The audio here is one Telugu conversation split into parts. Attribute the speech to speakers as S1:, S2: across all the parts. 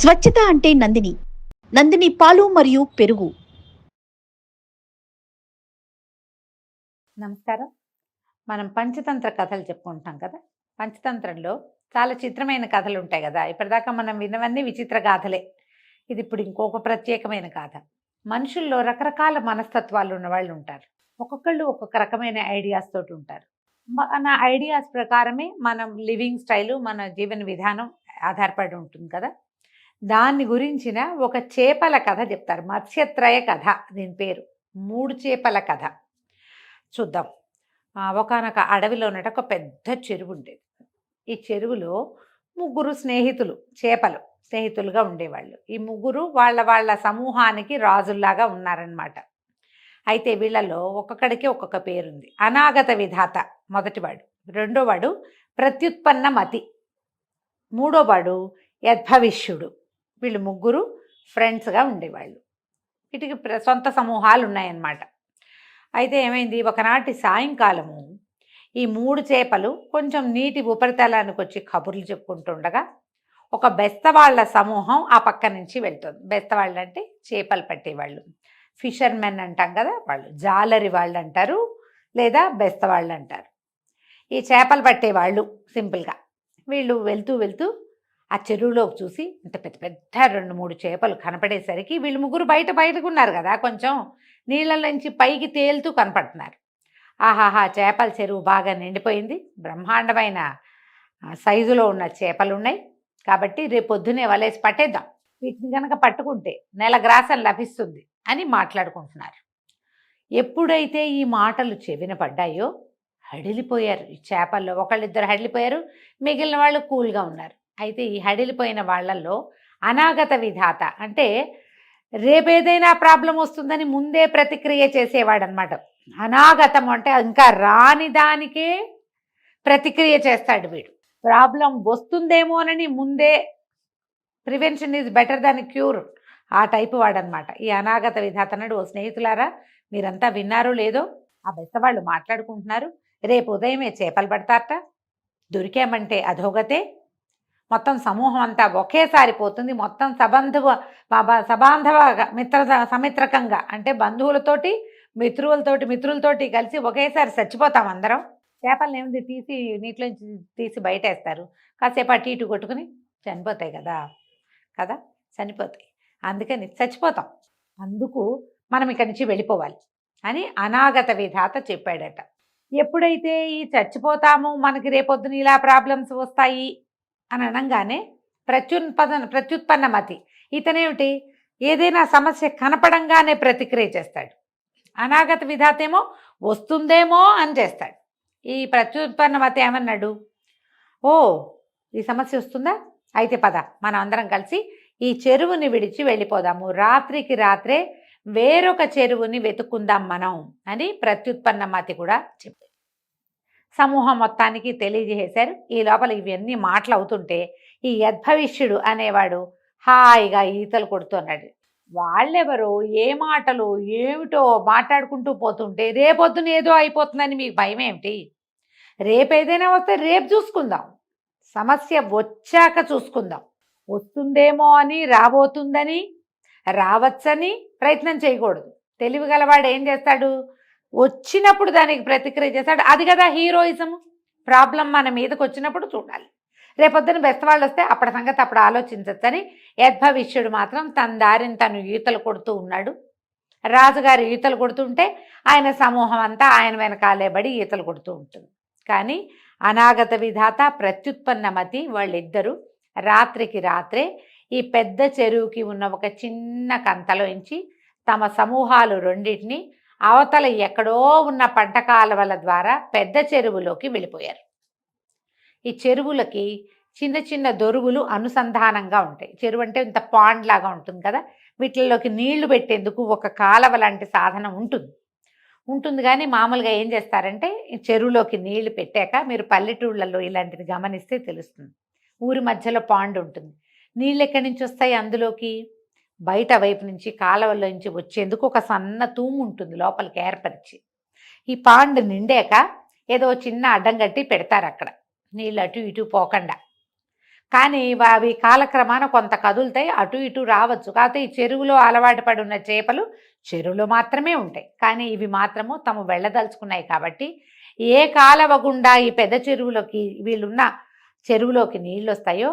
S1: స్వచ్ఛత అంటే నందిని. నందిని పాలు మరియు పెరుగు.
S2: నమస్కారం. మనం పంచతంత్ర కథలు చెప్పుకుంటాం కదా! పంచతంత్రంలో చాలా చిత్రమైన కథలు ఉంటాయి కదా! ఇప్పటిదాకా మనం విన్నవన్నీ విచిత్ర గాథలే. ఇది ఇప్పుడు ఇంకొక ప్రత్యేకమైన గాథ. మనుషుల్లో రకరకాల మనస్తత్వాలు ఉన్నవాళ్ళు ఉంటారు. ఒక్కొక్కళ్ళు ఒక్కొక్క రకమైన ఐడియాస్ తోటి ఉంటారు. మన ఐడియాస్ ప్రకారమే మనం లివింగ్ స్టైలు, మన జీవన విధానం ఆధారపడి ఉంటుంది కదా! దాన్ని గురించిన ఒక చేపల కథ చెప్తారు. మత్స్యత్రయ కథ దీని పేరు. 3 చేపల కథ. చూద్దాం. ఒకానొక అడవిలో ఉన్నట్టు ఒక పెద్ద చెరువు ఉండేది. ఈ చెరువులో ముగ్గురు స్నేహితులు, చేపలు స్నేహితులుగా ఉండేవాళ్ళు. ఈ ముగ్గురు వాళ్ళ వాళ్ళ సమూహానికి రాజుల్లాగా ఉన్నారనమాట. అయితే వీళ్ళలో ఒక్కొక్కడికి ఒక్కొక్క పేరుంది. అనాగత విధాత మొదటివాడు, రెండోవాడు ప్రత్యుత్పన్న మతి, మూడోవాడు యద్భవిష్యుడు. వీళ్ళు ముగ్గురు ఫ్రెండ్స్గా ఉండేవాళ్ళు. వీటికి సొంత సమూహాలు ఉన్నాయన్నమాట. అయితే ఏమైంది, ఒకనాటి సాయంకాలము ఈ 3 చేపలు కొంచెం నీటి ఉపరితలానికి వచ్చి కబుర్లు చెప్పుకుంటుండగా ఒక బెస్తవాళ్ల సమూహం ఆ పక్క నుంచి వెళ్తుంది. బెస్తవాళ్ళు అంటే చేపలు పట్టేవాళ్ళు, ఫిషర్మెన్ అంటాం కదా, వాళ్ళు జాలరి వాళ్ళు అంటారు, లేదా బెస్తవాళ్ళు అంటారు. ఈ చేపలు పట్టేవాళ్ళు సింపుల్గా. వీళ్ళు వెళ్తూ వెళ్తూ ఆ చెరువులోకి చూసి ఇంత పెద్ద పెద్ద 2-3 చేపలు కనపడేసరికి వీళ్ళు ముగ్గురు బయటకు ఉన్నారు కదా, కొంచెం నీళ్ళలోంచి పైకి తేలుతూ కనపడుతున్నారు. ఆహాహా, చేపల చెరువు బాగా నిండిపోయింది, బ్రహ్మాండమైన సైజులో ఉన్న చేపలు ఉన్నాయి, కాబట్టి రేపు పొద్దునే వలేసి పట్టేద్దాం, వీటిని కనుక పట్టుకుంటే నెలగ్రాసం లభిస్తుంది అని మాట్లాడుకుంటున్నారు. ఎప్పుడైతే ఈ మాటలు చెవిన పడ్డాయో హడిలిపోయారు. ఈ చేపల్లో ఒకళ్ళిద్దరు హడిలిపోయారు, మిగిలిన వాళ్ళు కూల్గా ఉన్నారు. అయితే ఈ హడిలిపోయిన వాళ్ళల్లో అనాగత విధాత అంటే రేపేదైనా ప్రాబ్లం వస్తుందని ముందే ప్రతిక్రియ చేసేవాడనమాట. అనాగతం అంటే ఇంకా రాని దానికే ప్రతిక్రియ చేస్తాడు వీడు. ప్రాబ్లం వస్తుందేమోనని ముందే, prevention is better than cure, ఆ టైపు వాడనమాట ఈ అనాగత విధాత. అన్నాడు, ఓ స్నేహితులారా, మీరంతా విన్నారో లేదో, ఆ బెస్తవాళ్ళు మాట్లాడుకుంటున్నారు, రేపు ఉదయమే చేపలు పడతారట, దొరికామంటే అధోగతే, మొత్తం సమూహం అంతా ఒకేసారి పోతుంది, మొత్తం సబాంధవ సమిత్రకంగా అంటే బంధువులతోటి మిత్రులతోటి కలిసి ఒకేసారి చచ్చిపోతాం అందరం. చేపలను ఏమిటి తీసి నీటిలోంచి తీసి బయటేస్తారు, కాసేపు అటు ఇటు కొట్టుకుని చనిపోతాయి కదా చనిపోతాయి, అందుకని చచ్చిపోతాం, అందుకు మనం ఇక్కడి నుంచి వెళ్ళిపోవాలి అని అనాగత విధాత చెప్పాడట. ఎప్పుడైతే ఈ చచ్చిపోతాము, మనకి రేపొద్దున ఇలా ప్రాబ్లమ్స్ వస్తాయి అని అనగానే ప్రత్యుత్పన్న మతి ఇతనేమిటి, ఏదైనా సమస్య కనపడంగానే ప్రతిక్రియ చేస్తాడు. అనాగత విధాతేమో వస్తుందేమో అని చేస్తాడు. ఈ ప్రత్యుత్పన్న మతి ఏమన్నాడు, ఓ ఈ సమస్య వస్తుందా, అయితే పద మనం అందరం కలిసి ఈ చెరువుని విడిచి వెళ్ళిపోదాము, రాత్రికి రాత్రే వేరొక చెరువుని వెతుక్కుందాం మనం అని ప్రత్యుత్పన్న మతి కూడా చెప్పారు. సమూహం మొత్తానికి తెలియజేశారు. ఈ లోపల ఇవన్నీ మాటలు అవుతుంటే ఈ యద్భవిష్యుడు అనేవాడు హాయిగా ఈతలు కొడుతున్నాడు. వాళ్ళెవరో ఏ మాటలు ఏమిటో మాట్లాడుకుంటూ పోతుంటే రేపొద్దున ఏదో అయిపోతుందని మీకు భయం ఏమిటి, రేపేదైనా వస్తే రేపు చూసుకుందాం, సమస్య వచ్చాక చూసుకుందాం, వస్తుందేమో అని, రాబోతుందని, రావచ్చని ప్రయత్నం చేయకూడదు. తెలివిగలవాడు ఏం చేస్తాడు, వచ్చినప్పుడు దానికి ప్రతిక్రియ చేస్తాడు. అది కదా హీరోయిజం. ప్రాబ్లం మన మీదకి వచ్చినప్పుడు చూడాలి, రేపొద్దున బెస్తవాళ్ళు వస్తే అప్పటి సంగతి అప్పుడు ఆలోచించచ్చని యద్భవిష్యుడు మాత్రం తన దారిని తను ఈతలు కొడుతూ ఉన్నాడు. రాజుగారు ఈతలు కొడుతుంటే ఆయన సమూహం అంతా ఆయన వెనకాలే బడి ఈతలు కొడుతూ ఉంటుంది. కానీ అనాగత విధాత ప్రత్యుత్పన్న మతి వాళ్ళిద్దరూ రాత్రికి రాత్రే ఈ పెద్ద చెరువుకి ఉన్న ఒక చిన్న కంతలోంచి తమ సమూహాలు రెండింటిని అవతల ఎక్కడో ఉన్న పంట కాలువల ద్వారా పెద్ద చెరువులోకి వెళ్ళిపోయారు. ఈ చెరువులకి చిన్న చిన్న దొరువులు అనుసంధానంగా ఉంటాయి. చెరువు అంటే ఇంత పాండ్ లాగా ఉంటుంది కదా, వీటిల్లోకి నీళ్లు పెట్టేందుకు ఒక కాలువ లాంటి సాధనం ఉంటుంది కానీ మామూలుగా ఏం చేస్తారంటే ఈ చెరువులోకి నీళ్లు పెట్టాక, మీరు పల్లెటూళ్ళల్లో ఇలాంటిది గమనిస్తే తెలుస్తుంది, ఊరి మధ్యలో పాండ్ ఉంటుంది, నీళ్ళు ఎక్కడి నుంచి వస్తాయి అందులోకి, బయట వైపు నుంచి కాలువలో నుంచి వచ్చేందుకు ఒక సన్న తూము ఉంటుంది లోపలికి ఏర్పరిచి. ఈ పాండ్ నిండాక ఏదో చిన్న అడ్డం కట్టి పెడతారు అక్కడ, నీళ్ళు అటు ఇటు పోకుండా. కానీ అవి కాలక్రమాన కొంత కదులుతాయి, అటు ఇటు రావచ్చు. కాకపోతే ఈ చెరువులో అలవాటు పడి ఉన్న చేపలు చెరువులో మాత్రమే ఉంటాయి. కానీ ఇవి మాత్రము తాము వెళ్ళదలుచుకున్నాయి కాబట్టి ఏ కాలవ గుండా ఈ పెద్ద చెరువులోకి వీళ్ళున్న చెరువులోకి నీళ్ళు వస్తాయో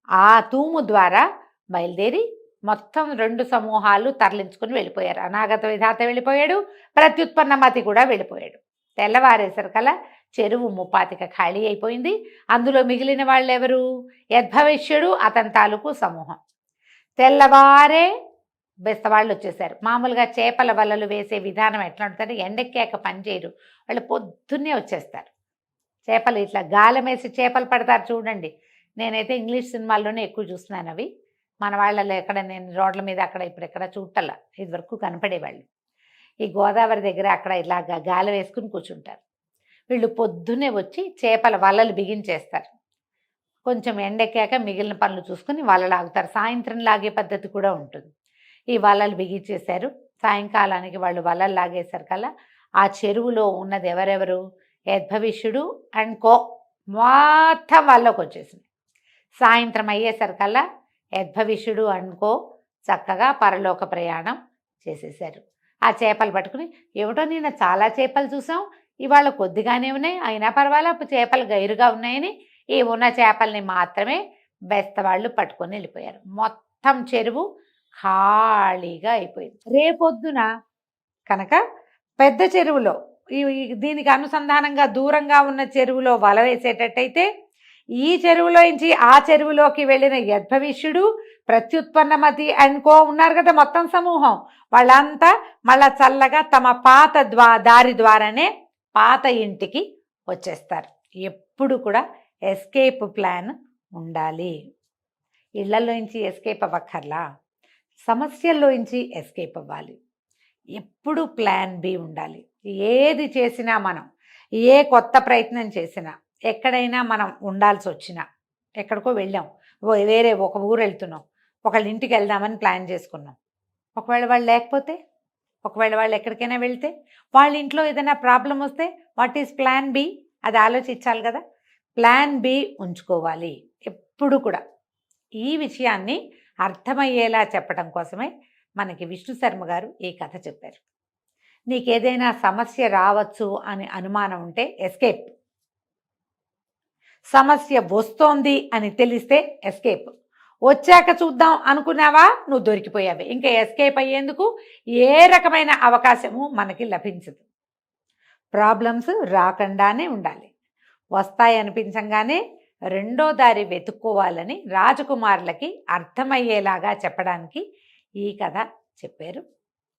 S2: ఆ తూము ద్వారా బయలుదేరి మొత్తం 2 సమూహాలు తరలించుకుని వెళ్ళిపోయారు. అనాగత విధాత వెళ్ళిపోయాడు, ప్రత్యుత్పన్నమతి కూడా వెళ్ళిపోయాడు. తెల్లవారేసరికల్లా చెరువు ముప్పాతిక ఖాళీ అయిపోయింది. అందులో మిగిలిన వాళ్ళు ఎవరు? యద్భవిష్యుడు, అతని తాలూకు సమూహం. తెల్లవారే బెస్తవాళ్ళు వచ్చేసారు. మామూలుగా చేపల వలలు వేసే విధానం ఎట్లా ఉంటుందంటే ఎండెక్కాక పనిచేయరు, వాళ్ళు పొద్దున్నే వచ్చేస్తారు. చేపలు ఇట్లా గాలం వేసి చేపలు పడతారు చూడండి. నేనైతే ఇంగ్లీష్ సినిమాల్లోనే ఎక్కువ చూస్తున్నాను అవి. మన వాళ్ళలో ఎక్కడ నేను రోడ్ల మీద అక్కడ ఇప్పుడు ఎక్కడ చూడటల్లా, ఇదివరకు కనపడేవాళ్ళు. ఈ గోదావరి దగ్గర అక్కడ ఇలాగా గాలి వేసుకుని కూర్చుంటారు. వీళ్ళు పొద్దున్నే వచ్చి చేపల వలలు బిగించేస్తారు. కొంచెం ఎండెక్కాక మిగిలిన పనులు చూసుకుని వలలు ఆగుతారు. సాయంత్రం లాగే పద్ధతి కూడా ఉంటుంది. ఈ వలలు బిగించేశారు. సాయంకాలానికి వాళ్ళు వలలు లాగేసరికల్లా ఆ చెరువులో ఉన్నది ఎవరెవరు? యద్భవిష్యుడు అండ్ కో మొత్తం వాళ్ళకి వచ్చేసింది. సాయంత్రం అయ్యేసరికల్లా యద్భవిష్యుడు అనుకో చక్కగా పరలోక ప్రయాణం చేసేసారు. ఆ చేపలు పట్టుకుని ఏమిటో నిన్న చాలా చేపలు చూసాం, ఇవాళ కొద్దిగానే ఉన్నాయి, అయినా పర్వాలేదు చేపలు గైరుగా ఉన్నాయని ఈ ఉన్న చేపల్ని మాత్రమే బెస్తవాళ్ళు పట్టుకొని వెళ్ళిపోయారు. మొత్తం చెరువు ఖాళీగా అయిపోయింది. రేపొద్దున కనుక పెద్ద చెరువులో దీనికి అనుసంధానంగా దూరంగా ఉన్న చెరువులో వల వేసేటట్టయితే ఈ చెరువులో నుంచి ఆ చెరువులోకి వెళ్ళిన యద్భవిష్యుడు, ప్రత్యుత్పన్నమతి అనుకో ఉన్నారు కదా మొత్తం సమూహం, వాళ్ళంతా మళ్ళా చల్లగా తమ పాత దారి ద్వారానే పాత ఇంటికి వచ్చేస్తారు. ఎప్పుడు కూడా ఎస్కేప్ ప్లాన్ ఉండాలి. ఇళ్లలోంచి ఎస్కేప్ అవ్వక్కర్లా, సమస్యల్లోంచి ఎస్కేప్ అవ్వాలి. ఎప్పుడు ప్లాన్ బి ఉండాలి. ఏది చేసినా మనం, ఏ కొత్త ప్రయత్నం చేసినా, ఎక్కడైనా మనం ఉండాల్సి వచ్చినా, ఎక్కడికో వెళ్ళాం, వేరే ఒక ఊరు వెళ్తున్నాం, ఒకళ్ళ ఇంటికి వెళ్దామని ప్లాన్ చేసుకున్నాం. ఒకవేళ వాళ్ళు లేకపోతే, ఒకవేళ వాళ్ళు ఎక్కడికైనా వెళ్తే, వాళ్ళ ఇంట్లో ఏదైనా ప్రాబ్లం వస్తే వాట్ ఈజ్ ప్లాన్ బి? అది ఆలోచించాలి కదా. ప్లాన్ బి ఉంచుకోవాలి ఎప్పుడు కూడా. ఈ విషయాన్ని అర్థమయ్యేలా చెప్పడం కోసమే మనకి విష్ణు శర్మ గారు ఈ కథ చెప్పారు. నీకేదైనా సమస్య రావచ్చు అని అనుమానం ఉంటే ఎస్కేప్. సమస్య వస్తోంది అని తెలిస్తే ఎస్కేప్. వచ్చాక చూద్దాం అనుకున్నావా, నువ్వు దొరికిపోయావే. ఇంకా ఎస్కేప్ అయ్యేందుకు ఏ రకమైన అవకాశము మనకి లభించదు. ప్రాబ్లమ్స్ రాకుండానే ఉండాలి. వస్తాయి అనిపించంగానే రెండో దారి వెతుక్కోవాలని రాజకుమారులకి అర్థమయ్యేలాగా చెప్పడానికి ఈ కథ చెప్పారు.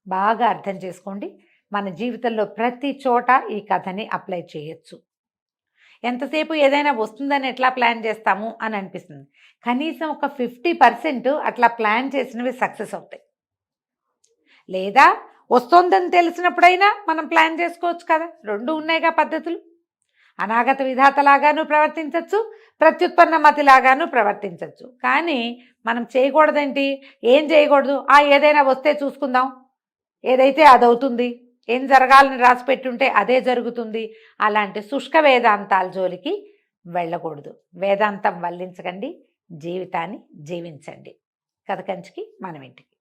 S2: బాగా అర్థం చేసుకోండి. మన జీవితంలో ప్రతి చోట ఈ కథని అప్లై చేయొచ్చు. ఎంతసేపు ఏదైనా వస్తుందని ఎట్లా ప్లాన్ చేస్తాము అని అనిపిస్తుంది. కనీసం ఒక 50% అట్లా ప్లాన్ చేసినవి సక్సెస్ అవుతాయి. లేదా వస్తుందని తెలిసినప్పుడైనా మనం ప్లాన్ చేసుకోవచ్చు కదా. 2 ఉన్నాయిగా పద్ధతులు. అనాగత విధాతలాగాను ప్రవర్తించవచ్చు, ప్రత్యుత్పన్నమతిలాగాను ప్రవర్తించవచ్చు. కానీ మనం చేయకూడదేంటి? ఏం చేయకూడదు? ఏదైనా వస్తే చూసుకుందాం, ఏదైతే అదవుతుంది, ఏం జరగాలని రాసి పెట్టుంటే అదే జరుగుతుంది, అలాంటి శుష్క వేదాంతాల జోలికి వెళ్ళకూడదు. వేదాంతం వల్లించకండి, జీవితాన్ని జీవించండి. కథ కంచికి మనం ఇంటికి.